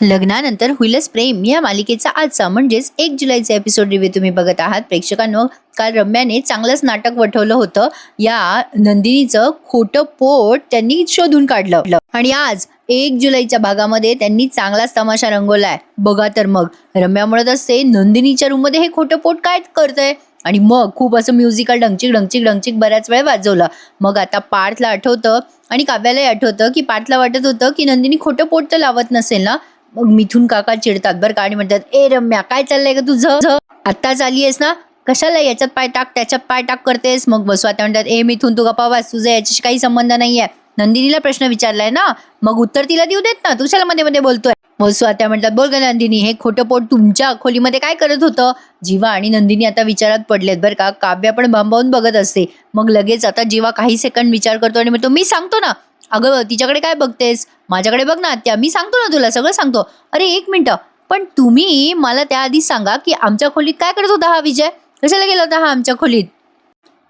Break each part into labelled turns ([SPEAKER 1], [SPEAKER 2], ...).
[SPEAKER 1] लग्नानंतर होईलच प्रेम या मालिकेचा आजचा म्हणजेच 1 जुलैचा एपिसोड रिव्ह्यू तुम्ही बघत आहात. प्रेक्षकांनो, काल रम्याने चांगलंच नाटक वठवलं होतं. या नंदिनीचं खोटं पोट त्यांनी शोधून काढलं आणि आज 1 जुलैच्या भागामध्ये त्यांनी चांगलाच तमाशा रंगवलाय. बघा तर मग रम्या म्हणत असते नंदिनीच्या रूम मध्ये हे खोटं पोट काय करतंय, आणि मग खूप असं म्युझिकल डंचिक डंचिक डंचिक बऱ्याच वेळ वाजवलं. मग आता पार्थला आठवतं आणि काव्यालाही आठवतं की पार्थला वाटत होतं की नंदिनी खोटं पोट तर लावत नसेल ना. मग मिथून काका चिडतात बरं का आणि म्हणतात, ए रम्या काय चाललंय का तुझं, आत्ताच आली आहेस ना, कशाला याच्यात पाय टाक त्याच्यात पाय टाक करतेस. मग बसू आता म्हणतात, ए मिथून तू गप्पा बस, तुझा याच्याशी काही संबंध नाहीये. नंदिनीला प्रश्न विचारलाय ना, मग उत्तर तिला देऊ देत ना, तुझ्याला मध्ये मध्ये बोलतोय. मग स्वात्या म्हणतात, बोल ग नंदिनी, हे खोटं पोट तुमच्या खोलीमध्ये काय करत होतं. जीवा आणि नंदिनी आता विचारात पडलेत बरं का. काव्या पण भांबावून बघत असते. मग लगेच आता जीवा काही सेकंड विचार करतो आणि म्हणतो, मी सांगतो ना. अगं तिच्याकडे काय बघतेस, माझ्याकडे बघ ना आत्या, मी सांगतो ना तुला सगळं सांगतो. अरे एक मिनिट, पण तुम्ही मला त्याआधी सांगा की आमच्या खोलीत काय करत होता हा विजय, कशाला गेला होता हा आमच्या खोलीत.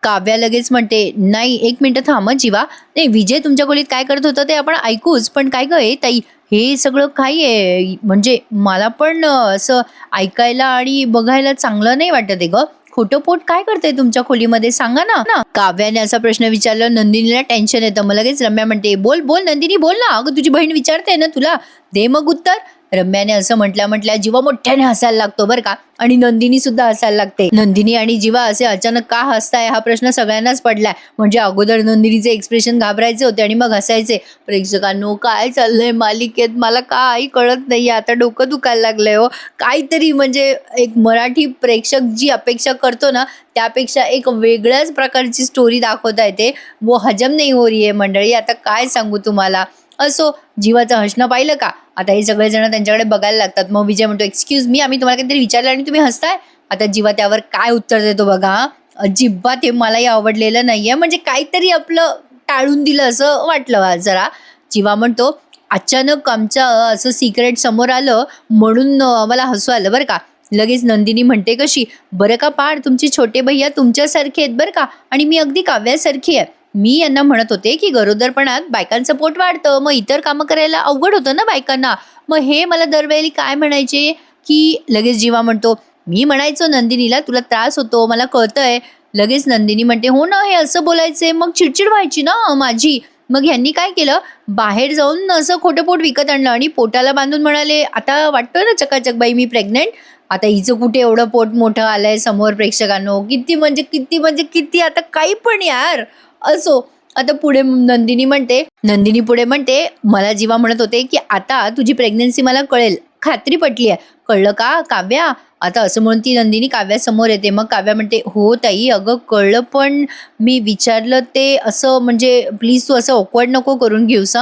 [SPEAKER 1] काव्या लगेच म्हणते, नाही एक मिनिट थांब जीवा, नाही विजय तुमच्या खोलीत काय करत होतं ते आपण ऐकूच, पण काय ग ताई हे सगळं काय आहे, म्हणजे मला पण असं ऐकायला आणि बघायला चांगलं नाही वाटत आहे ग. खोटं पोट काय करते तुमच्या खोलीमध्ये सांगा ना. काव्याने असा प्रश्न विचारला. नंदिनीला टेन्शन येतं. मग लगेच रम्या म्हणते, बोल बोल नंदिनी बोल ना, अगं तुझी बहीण विचारते ना तुला, दे मग उत्तर. रम्याने असं म्हटल्या जीवा मोठ्याने हसायला लागतो बरं का, आणि नंदिनी सुद्धा हसायला लागते. नंदिनी आणि जीवा असे अचानक का हसताय हा प्रश्न सगळ्यांनाच पडलाय. म्हणजे अगोदर नंदिनीचे एक्सप्रेशन घाबरायचे होते आणि मग हसायचे. प्रेक्षकांनो काय चाललंय मालिकेत मला काही कळत नाहीये, आता डोकं दुखायला लागलंय हो. काहीतरी म्हणजे एक मराठी प्रेक्षक जी अपेक्षा करतो ना त्यापेक्षा एक वेगळ्याच प्रकारची स्टोरी दाखवता येते. वो हजम नाही हो रही है मंडळी, आता काय सांगू तुम्हाला. असो, जीवाचं हसणं पाहिलं का. आता हे सगळेजण त्यांच्याकडे बघायला लागतात. मग विजय म्हणतो, एक्सक्यूज मी, आम्ही तुम्हाला काहीतरी विचारलं आणि तुम्ही हसताय. आता जीवा त्यावर काय उत्तर देतो बघा. अजिबात हे मलाही आवडलेलं नाहीये, म्हणजे काहीतरी आपलं टाळून दिलं असं वाटलं जरा. जीवा म्हणतो, अचानक आमचं असं सिक्रेट समोर आलं म्हणून मला हसू आलं बरं का. लगेच नंदिनी म्हणते कशी, बरं का पार तुमचे छोटे भैया तुमच्यासारखे आहेत बरं का, आणि मी अगदी काव्यासारखी आहे. मी यांना म्हणत होते की गरोदरपणात बायकांचं पोट वाढतं, मग इतर कामं करायला अवघड होतं ना बायकांना. मग हे मला दरवेळी काय म्हणायचे की, लगेच जीवा म्हणतो, मी म्हणायचो नंदिनीला तुला त्रास होतो मला कळतंय. लगेच नंदिनी म्हणते, हो ना हे असं बोलायचे, मग चिडचिड व्हायची ना माझी. मग ह्यांनी काय केलं, बाहेर जाऊन असं खोटं पोट विकत आणलं आणि पोटाला बांधून म्हणाले, आता वाटतोय ना चकाचक बाई मी प्रेग्नेंट. आता हिचं कुठे एवढं पोट मोठं आलंय समोर प्रेक्षकांनो, किती आता काही पण यार. असो, आता पुढे नंदिनी पुढे म्हणते, मला जीवा म्हणत होते की आता तुझी प्रेग्नन्सी मला कळेल, खात्री पटली आहे, कळलं का काव्या. आता असं म्हणून ती नंदिनी काव्यासमोर येते. मग काव्या म्हणते, हो ताई अगं कळलं, पण मी विचारलं ते असं, म्हणजे प्लीज तू असं ऑकवर्ड नको करून घेऊस.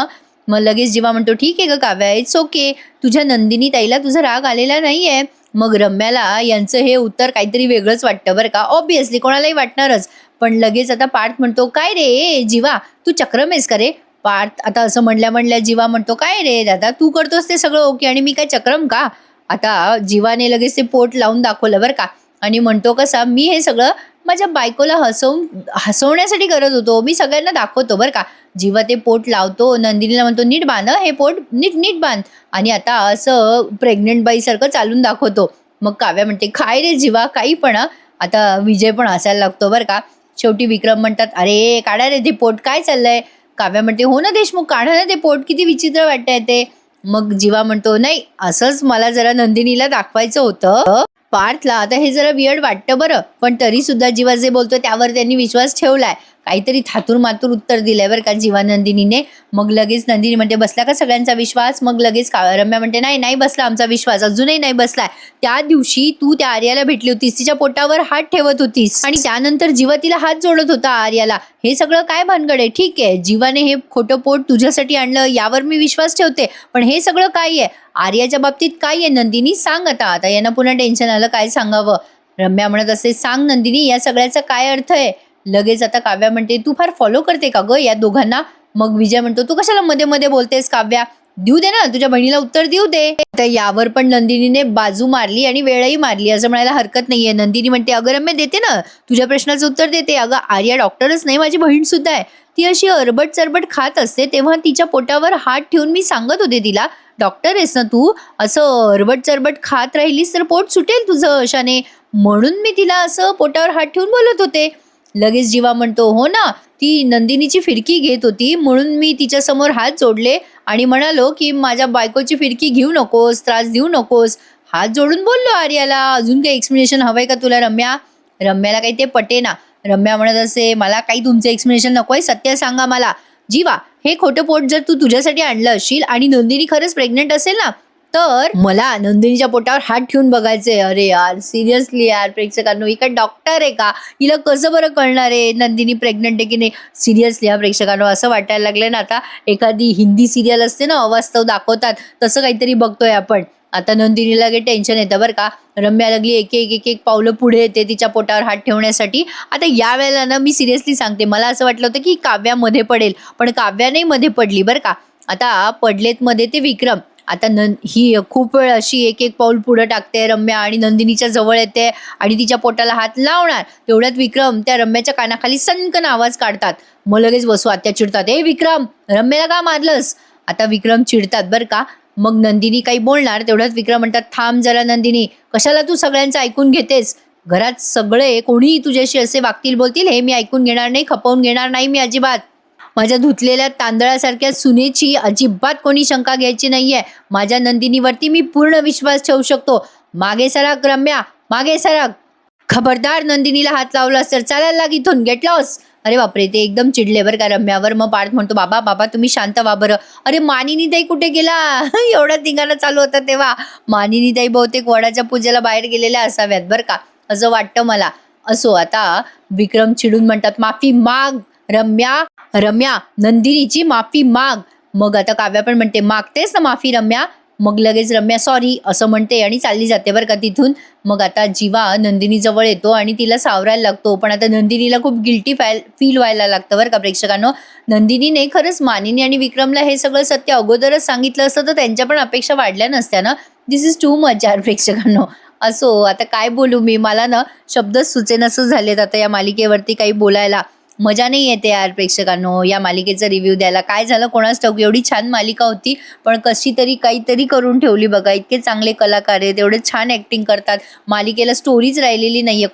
[SPEAKER 1] मग लगेच जीवा म्हणतो, ठीक आहे ग काव्या, इट्स ओके, तुझ्या नंदिनी ताईला तुझा राग आलेला नाहीये. मग रम्याला यांचं हे उत्तर काहीतरी वेगळंच वाटतं बरं का, ऑब्विसली कोणालाही वाटणारच. पण लगेच आता पार्थ म्हणतो, काय रे जीवा तू चक्रम आहेस का रे. पार्थ आता असं म्हणल्या जीवा म्हणतो, काय रे दादा तू करतोस ते सगळं ओके आणि मी काय चक्रम का. आता जीवाने लगेच ते पोट लावून दाखवलं बरं का, आणि म्हणतो कसा, मी हे सगळं माझ्या बायकोला हसवण्यासाठी करत होतो, मी सगळ्यांना दाखवतो बरं का. जीवा ते पोट लावतो, नंदिनीला म्हणतो, नीट बांध हे पोट, नीट नीट बांध, आणि आता असं प्रेग्नेंट बाईसारखं चालून दाखवतो. मग काव्या म्हणते, काय रे जीवा काही पण. आता विजय पण हसायला लागतो बरं का. शेवटी विक्रम म्हणतात, अरे काढा रे ते पोट, काय चाललंय. काव्या म्हणते, हो ना देशमुख काढा ना ते पोट, किती विचित्र वाटतंय ते. मग जीवा म्हणतो, नाही असंच मला जरा नंदिनीला दाखवायचं होतं. पार्थला आता हे जरा वियर्ड वाटतं बरं, पण तरी सुद्धा जीवा जे बोलतो त्यावर त्यांनी विश्वास ठेवलाय. काहीतरी थातूर मातूर उत्तर दिलंय बरं का जीवा नंदिनीने. मग लगेच नंदिनी म्हणते, बसला का सगळ्यांचा विश्वास. मग लगेच रम्या म्हणते, नाही बसला आमचा विश्वास, अजूनही नाही बसलाय. त्या दिवशी तू त्या आर्याला भेटली होतीस, तिच्या पोटावर हात ठेवत होतीस आणि त्यानंतर जीवा तिला हात जोडत होता आर्याला, हे सगळं काय भानगड आहे. ठीक आहे जीवाने हे खोटं पोट तुझ्यासाठी आणलं यावर मी विश्वास ठेवते, पण हे सगळं काय आहे आर्याच्या बाबतीत, काय आहे नंदिनी सांग. आता यांना पुन्हा टेन्शन आलं, काय सांगावं. रम्या म्हणत असते, सांग नंदिनी या सगळ्याचा काय अर्थ आहे. लगेच आता काव्या म्हणते, तू फार फॉलो करते का ग या दोघांना. मग विजय म्हणतो, तू कशाला मध्ये मध्ये बोलतेस काव्या, देऊ दे ना तुझ्या बहिणीला उत्तर देऊ दे. तर यावर पण नंदिनीने बाजू मारली आणि वेळही मारली, असं म्हणायला हरकत नाहीये. नंदिनी म्हणते, अगं रम्या देते ना तुझ्या प्रश्नाचं उत्तर देते, अगं आर्या डॉक्टरच नाही माझी बहीण सुद्धा आहे, ती अशी अरबट चरबट खात असते तेव्हा तिच्या पोटावर हात ठेवून मी सांगत होते तिला डॉक्टर आहेस ना तू, असं अरबट चरबट खात राहिलीस तर पोट सुटेल तुझं अशाने, म्हणून मी तिला असं पोटावर हात ठेवून बोलत होते. लगेच जीवा म्हणतो, हो ना, ती नंदिनीची फिरकी घेत होती म्हणून मी तिच्या समोर हात जोडले आणि म्हणालो की माझ्या बायकोची फिरकी घेऊ नकोस, त्रास देऊ नकोस. हात जोडून बोललो आर्याला. अजून काही एक्सप्लेनेशन हवंय का तुला रम्या? रम्याला काही ते पटेना. रम्या म्हणत असे, मला काही तुमचं एक्सप्लेनेशन नकोय, सत्य सांगा मला. जीवा, हे खोटं पोट जर तू तुझ्यासाठी आणलं असशील आणि नंदिनी खरंच प्रेग्नेंट असेल ना, तर मला नंदिनीच्या पोटावर हात ठेवून बघायचे. अरे यार, सिरियसली यार प्रेक्षकांनो, ही काय डॉक्टर आहे का? हिला कसं बरं कळणार आहे नंदिनी प्रेग्नेंट आहे की नाही? सिरियसली हा प्रेक्षकांनो, असं वाटायला लागलं ना आता एखादी हिंदी सिरियल असते ना, अवास्तव दाखवतात, तसं काहीतरी बघतोय आपण. आता नंदिनीला काही टेन्शन येतं बरं का. रम्या लागली एक एक पावलं पुढे येते तिच्या पोटावर हात ठेवण्यासाठी. आता या वेळेला ना मी सिरियसली सांगते, मला असं वाटलं होतं की काव्या मध्ये पडेल, पण काव्या नाही मध्ये पडली बरं का. आता पडलेत मध्ये ते विक्रम. आता ही खूप वेळ अशी एक पाऊल पुढे टाकते रम्या आणि नंदिनीच्या जवळ येते आणि तिच्या पोटाला हात लावणार. तेवढ्यात विक्रम त्या रम्याच्या कानाखाली सनकन आवाज काढतात. मग लगेच वसू आत्या चिडतात, ए विक्रम, रम्याला का मारलंस? आता विक्रम चिडतात बरं का. मग नंदिनी काही बोलणार, तेवढ्यात विक्रम म्हणतात, थांब जरा नंदिनी, कशाला तू सगळ्यांचं ऐकून घेतेस? घरात सगळे कोणीही तुझ्याशी असे वागतील बोलतील हे मी ऐकून घेणार नाही, खपवून घेणार नाही मी अजिबात. माझ्या धुतलेल्या तांदळासारख्या सुनेची अजिबात कोणी शंका घ्यायची नाहीये. माझ्या नंदिनीवरती मी पूर्ण विश्वास ठेवू शकतो. मागे सरक रम्या, मागे सरक. खबरदार नंदिनीला हात लावलास तर चालायला लाग इथून, गेट लॉस. अरे बापरे, ते एकदम चिडले बरं का रम्यावर. मग पार्थ म्हणतो, बाबा बाबा तुम्ही शांत व्हा बरं. अरे मानिनी ताई कुठे गेला? एवढा धिंगाणा चालू होता तेव्हा. मानिनी ताई बहुतेक वडाच्या पूजेला बाहेर गेलेल्या असाव्यात बरं का, असं वाटतं मला. असो, आता विक्रम चिडून म्हणतात, माफी माग रम्या, रम्या नंदिनीची माफी माग. मग आता काव्या पण म्हणते, मागतेस ना माफी रम्या? मग लगेच रम्या सॉरी असं म्हणते आणि चालली जाते बरं का तिथून. मग आता जीवा नंदिनी जवळ येतो आणि तिला सावरायला लागतो, पण आता नंदिनीला खूप गिल्टी फील व्हायला लागतं बरं का प्रेक्षकांनो. नंदिनीने खरंच मानिनी आणि विक्रमला हे सगळं सत्य अगोदरच सांगितलं असतं तर त्यांच्या पण अपेक्षा वाढल्या नसत्या ना. दिस इज टू मच यार प्रेक्षकांनो. असो, आता काय बोलू मी, मला ना शब्दच सुचेनासं झालेत आता या मालिकेवरती काही बोलायला. मजा नाही येते यार प्रेक्षकांनो या मालिकेचा रिव्ह्यू द्यायला. काय झालं कोणास ठाऊक, एवढी छान मालिका होती पण कशी तरी काहीतरी करून ठेवली बघा. इतके चांगले कलाकार आहेत, एवढे छान ऍक्टिंग करतात. मालिकेला स्टोरीज राहिलेली नाहीये.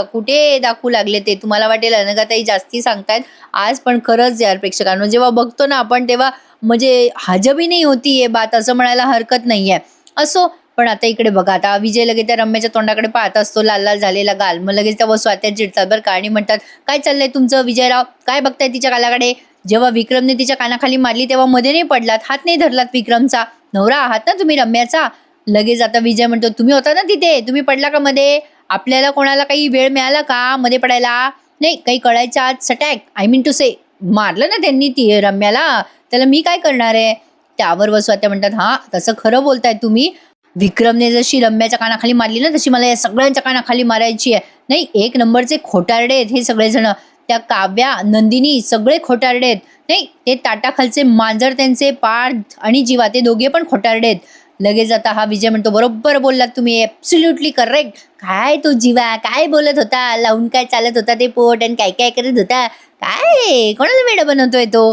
[SPEAKER 1] कुठे दाखवू लागले ते. तुम्हाला वाटेल अनघाताई जास्ती सांगतायत आज, पण खरंच यार प्रेक्षकांनो जेव्हा बघतो ना आपण तेव्हा म्हणजे हजबी नाही होती हे बात, असं म्हणायला हरकत नाहीये. असो, पण आता इकडे बघा, आता विजय लगेच त्या रम्याच्या तोंडाकडे पाहत असतो, लाल लाल झालेला गाल. मग लगेच त्या वसू आत्या चिडतात बरं का आणि म्हणतात, काय चाललंय तुमचं विजयराव, काय बघताय तिच्या गालाकडे? जेव्हा विक्रमने तिच्या कानाखाली मारली तेव्हा मध्ये नाही पडलात, हात नाही धरलात विक्रमचा, नवरा आहात ना तुम्ही रम्याचा. लगेच आता विजय म्हणतो, तुम्ही होता ना तिथे, तुम्ही पडला का मध्ये? आपल्याला कोणाला काही वेळ मिळाला का मध्ये पडायला? नाही, काही कळायच्या आज सटॅक, आय मीन टू से, मारलं ना त्यांनी ती रम्याला, त्याला मी काय करणार आहे? त्यावर वसू आत्या म्हणतात, हा तसं खरं बोलताय तुम्ही. विक्रमने जशी रम्याच्या कानाखाली मारली ना तशी मला या सगळ्यांच्या कानाखाली मारायची आहे. नाही, एक नंबरचे खोटारडे आहेत हे सगळेजण. त्या काव्या, नंदिनी सगळे खोटारडे आहेत. नाही, ते ताटाखालचे मांजर त्यांचे पार्थ आणि जीवा ते दोघे पण खोटारडे आहेत. लगेच आता हा विजय म्हणतो, बरोबर बोललात तुम्ही, ॲब्सोल्युटली करेक्ट. काय तो जीवा काय बोलत होता, लावून काय चालत होता ते पोट आणि काय काय करत होता, काय कोणाला वेडं बनवतोय तो?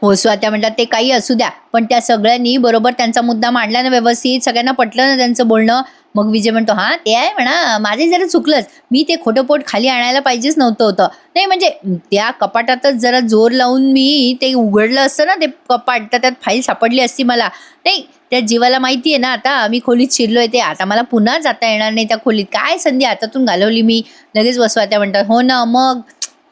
[SPEAKER 1] हो, स्वात्या म्हणतात, ते काही असू द्या, पण त्या सगळ्यांनी बरोबर त्यांचा मुद्दा मांडला ना व्यवस्थित, सगळ्यांना पटलं ना त्यांचं बोलणं. मग विजय म्हणतो, हा ते आहे म्हणा, माझे जरा चुकलंच, मी ते खोटं पोट खाली आणायला पाहिजेच नव्हतं होतं. नाही म्हणजे त्या कपाटातच जरा जोर लावून मी ते उघडलं असतं ना ते कपाट, तर त्यात फाईल सापडली असती मला. नाही, त्या जीवाला माहिती आहे ना आता मी खोलीत शिरलोय ते, आता मला पुन्हा जाता येणार नाही त्या खोलीत. काय संधी हातातून घालवली मी. लगेच वसवात्या म्हणतात, हो ना मग.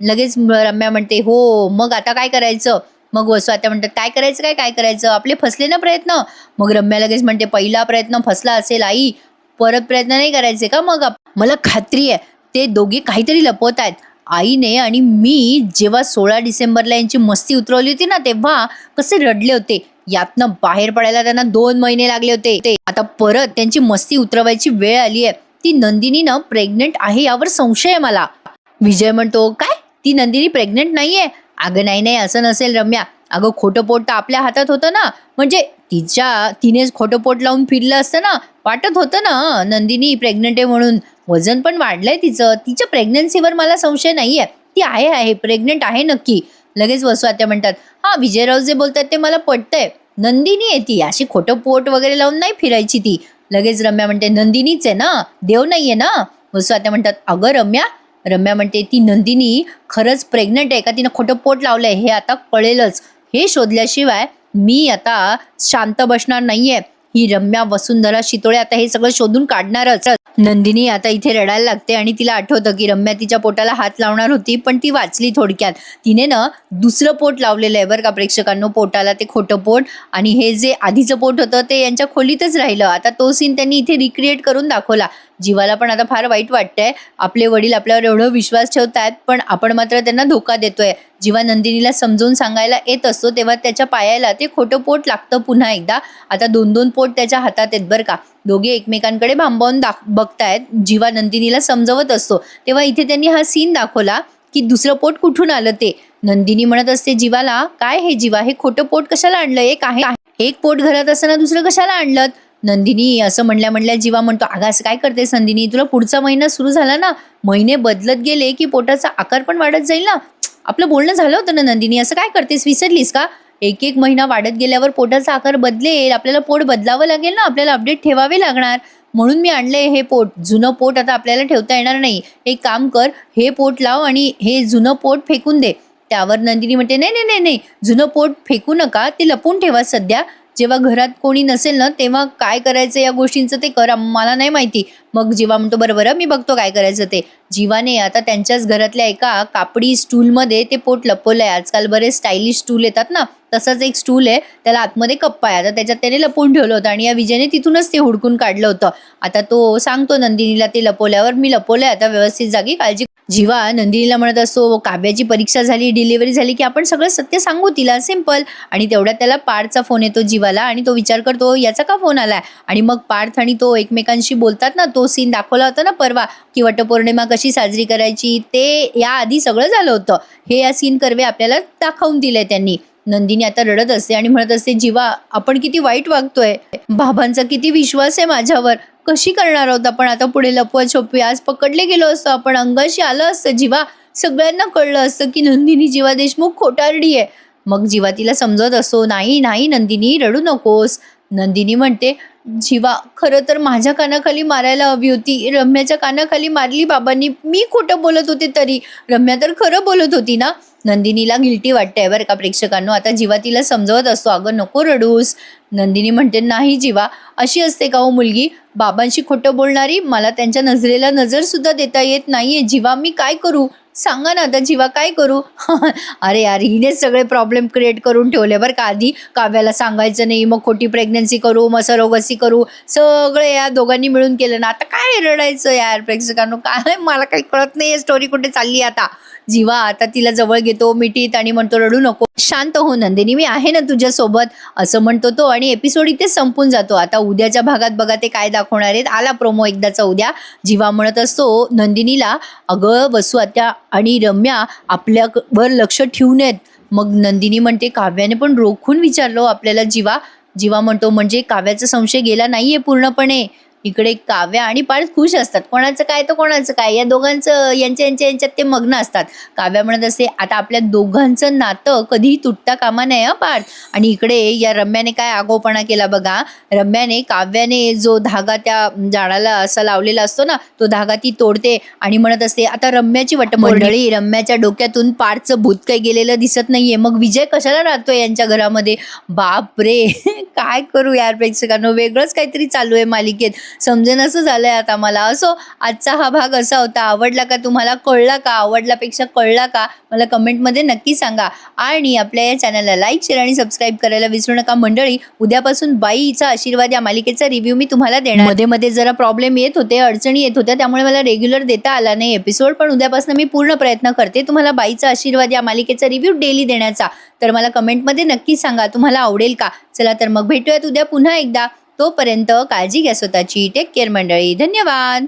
[SPEAKER 1] लगेच रम्या म्हणते, हो मग आता काय करायचं? मग वसू आत्या म्हणतात, काय करायचं काय काय करायचं, आपले फसले ना प्रयत्न. मग रम्या लगेच म्हणते, पहिला प्रयत्न फसला असेल आई, परत प्रयत्न नाही करायचे का? मग मला खात्री आहे ते दोघे काहीतरी लपवत आहेत. आईने आणि मी जेव्हा 16 डिसेंबरला यांची मस्ती उतरवली होती ना तेव्हा कसे रडले होते. यातनं बाहेर पडायला त्यांना 2 महिने लागले होते. आता परत त्यांची मस्ती उतरवायची वेळ आली आहे. ती नंदिनी ना प्रेग्नेंट आहे यावर संशय आहे मला. विजय म्हणतो, काय ती नंदिनी प्रेग्नेंट नाहीये? अगं नाही असं नसेल रम्या, अगं खोटं पोट तर आपल्या हातात होतं ना, म्हणजे तिनेच खोटं पोट लावून फिरलं असतं ना, वाटत होतं ना नंदिनी प्रेग्नेंट आहे म्हणून. वजन पण वाढलंय तिचं, तिच्या प्रेग्नन्सीवर मला संशय नाहीये, ती आहे प्रेग्नेंट आहे नक्की. लगेच वसू आत्या म्हणतात, हा विजयराव जे बोलतात ते मला पटतंय, नंदिनी आहे ती, अशी खोटं पोट वगैरे लावून नाही फिरायची ती. लगेच रम्या म्हणते नंदिनीच आहे ना, देव नाहीये ना. वसू आता म्हणतात अगं रम्या. रम्या म्हणते ती नंदिनी खरंच प्रेग्नंट आहे का, तिनं खोटं पोट लावलंय हे आता कळेलच. हे शोधल्याशिवाय मी आता शांत बसणार नाहीये. ही रम्या, वसुंधरा, शितोळे आता हे सगळं शोधून काढणारच. नंदिनी आता इथे रडायला लागते आणि तिला आठवतं की रम्या तिच्या पोटाला हात लावणार होती पण ती वाचली थोडक्यात. तिने ना दुसरं पोट लावलेलं आहे बरं का प्रेक्षकांनो, पोटाला ते खोटं पोट. आणि हे जे आधीचं पोट होतं ते यांच्या खोलीतच राहिलं. आता तो सीन त्यांनी इथे रिक्रिएट करून दाखवला. जीवाला पण आता फार वाईट वाटतंय. आपले वडील आपल्यावर एवढं विश्वास ठेवतायत पण आपण मात्र त्यांना धोका देतोय. जेव्हा नंदिनीला समजून सांगायला येत असतो तेव्हा त्याच्या पायाला ते खोटं पोट लागतं पुन्हा एकदा. आता 2-2 पोट त्याच्या हातात आहेत बरं का. दोघे एकमेकांकडे भांबावून बघतायत. जीवा नंदिनीला समजवत असतो तेव्हा इथे त्यांनी हा सीन दाखवला की दुसरं पोट कुठून आलं ते. नंदिनी म्हणत असते जीवाला, काय हे जीवा, हे खोटं पोट कशाला आणलं, एक पोट घरात असताना दुसरं कशाला आणलं. नंदिनी असं म्हणल्या जीवा म्हणतो अगं असं काय करतेस नंदिनी, तुला पुढचा महिना सुरू झाला ना, महिने बदलत गेले की पोटाचा आकार पण वाढत जाईल ना. आपलं बोलणं झालं होतं ना नंदिनी, असं काय करतेस, विसरलीस का. एक एक महिना वाढत गेल्यावर पोटाचा आकार बदलेल, आपल्याला पोट बदलावं लागेल ना, आपल्याला अपडेट ठेवावे लागणार. म्हणून मी आणलंय हे पोट. जुनं पोट आता आपल्याला ठेवता येणार नाही. एक काम कर, हे पोट लाव आणि हे जुनं पोट फेकून दे. त्यावर नंदिनी म्हणते नाही नाही नाही नाही, जुनं पोट फेकू नका, ते लपून ठेवा सध्या. जेव्हा घरात कोणी नसेल ना तेव्हा काय करायचं या गोष्टींचं ते कर, मला नाही माहिती. मग जीवा म्हणतो बरं बरं मी बघतो काय करायचं ते. जीवाने आता त्यांच्याच घरातल्या एका कापडी स्टूलमध्ये ते पोट लपवलंय. आजकाल बरेच स्टायलिश स्टूल येतात ना, तसाच एक स्टूल आहे, त्याला आतमध्ये कप्पा आहे. आता त्याच्यात त्याने लपवून ठेवलं होतं आणि या विजयने तिथूनच ते हुडकून काढलं होतं. आता तो सांगतो नंदिनीला ते लपवल्यावर, मी लपवलंय आता व्यवस्थित जागी, काळजी. जीवा नंदिनीला म्हणत असतो काव्याची परीक्षा झाली, डिलिव्हरी झाली की आपण सगळं सत्य सांगू तिला, सिंपल. आणि तेवढ्यात त्याला पार्थचा फोन येतो जीवाला आणि तो विचार करतो याचा का फोन आलाय. आणि मग पार्थ आणि तो एकमेकांशी बोलतात ना, तो सीन दाखवला होता ना परवा की वटपौर्णिमा कशी साजरी करायची, ते याआधी सगळं झालं होतं. हे या सीन कर्वे आपल्याला दाखवून दिलंय त्यांनी. नंदिनी आता रडत असते आणि म्हणत असते जीवा आपण किती वाईट वागतोय, बाबांचा किती विश्वास आहे माझ्यावर, कशी करणार आहोत आपण आता पुढे लपवा छपवी. आज पकडले गेलो असतो आपण, अंगाशी आलं असतं जीवा, सगळ्यांना कळलं असतं की नंदिनी जीवा देशमुख खोटारडी आहे. मग जीवा तिला समजत असतो नाही नाही नंदिनी रडू नकोस. नंदिनी म्हणते जीवा खरं तर माझ्या कानाखाली मारायला हवी होती, रम्याच्या कानाखाली मारली बाबांनी, मी खोटं बोलत होते तरी रम्या तर खरं बोलत होती ना. नंदिनीला गिल्टी वाटतंय बरं का प्रेक्षकांनो. आता जीवा तिला समजवत असतो अगं नको रडूस. नंदिनी म्हणते नाही जीवा, अशी असते का हो मुलगी, बाबांशी खोटं बोलणारी, मला त्यांच्या नजरेला नजर सुद्धा देता येत नाहीये जीवा, मी काय करू सांगा ना आता जीवा, काय करू. अरे यार हिने सगळे प्रॉब्लेम क्रिएट करून ठेवले बरं का. आधी काव्याला सांगायचं नाही, मग खोटी प्रेग्नन्सी करू, मग सरोगसी करू, सगळे या दोघांनी मिळून केलं ना. आता काय रडायचं यार प्रेक्षकांनो, काय मला काही कळत नाही स्टोरी कुठे चालली आता. जीवा आता तिला जवळ घेतो मिठीत आणि म्हणतो रडू नको, शांत हो नंदिनी, मी आहे ना तुझ्या सोबत, असं म्हणतो तो. आणि एपिसोड इथे संपून जातो. आता उद्याच्या भागात बघा ते काय दाखवणार आहेत. आला प्रोमो एकदाचा उद्या. जीवा म्हणत असतो नंदिनीला अगं वसू आत्या आणि रम्या आपल्यावर लक्ष ठेवून येत. मग नंदिनी म्हणते काव्याने पण रोखून विचारलो आपल्याला जीवा. जीवा म्हणतो म्हणजे काव्याचा संशय गेला नाहीये पूर्णपणे. इकडे काव्या आणि पार्थ खुश असतात, कोणाचं काय तर कोणाचं काय, या दोघांचं यांच्यात ते मग्न असतात. काव्या म्हणत असते आता आपल्या दोघांचं नातं कधीही तुटता कामा नये हा पार्थ. आणि इकडे या रम्याने काय आगाऊपणा केला बघा. रम्याने काव्याने जो धागा त्या झाडाला असा लावलेला असतो ना, तो धागा ती तोडते आणि म्हणत असते आता रम्याची वटमंडळी. रम्याच्या डोक्यातून पार्थचं भूत काही गेलेलं दिसत नाहीये, मग विजय कशाला राहतोय यांच्या घरामध्ये. बापरे काय करू यार प्रेक्षकांनो, वेगळंच काहीतरी चालू आहे मालिकेत, समजेन असं झालंय आता मला. असो आजचा हा भाग असा होता. आवडला का तुम्हाला, कळला का, आवडल्यापेक्षा कळला का, मला कमेंटमध्ये नक्की सांगा. आणि आपल्या या चॅनलला लाईक शेअर आणि सबस्क्राईब करायला विसरू नका मंडळी. उद्यापासून बाईचा आशीर्वाद या मालिकेचा रिव्ह्यू मी तुम्हाला देणार. मध्ये मध्ये जरा प्रॉब्लेम येत होते, अडचणी येत होत्या, त्यामुळे मला रेग्युलर देता आला नाही एपिसोड, पण उद्यापासून मी पूर्ण प्रयत्न करते तुम्हाला बाईचा आशीर्वाद या मालिकेचा रिव्ह्यू डेली देण्याचा. तर मला कमेंटमध्ये नक्की सांगा तुम्हाला आवडेल का. चला तर मग भेटूयात उद्या पुन्हा एकदा. तोपर्यंत काळजी घ्या स्वतःची. टेक केअर मंडळी, धन्यवाद.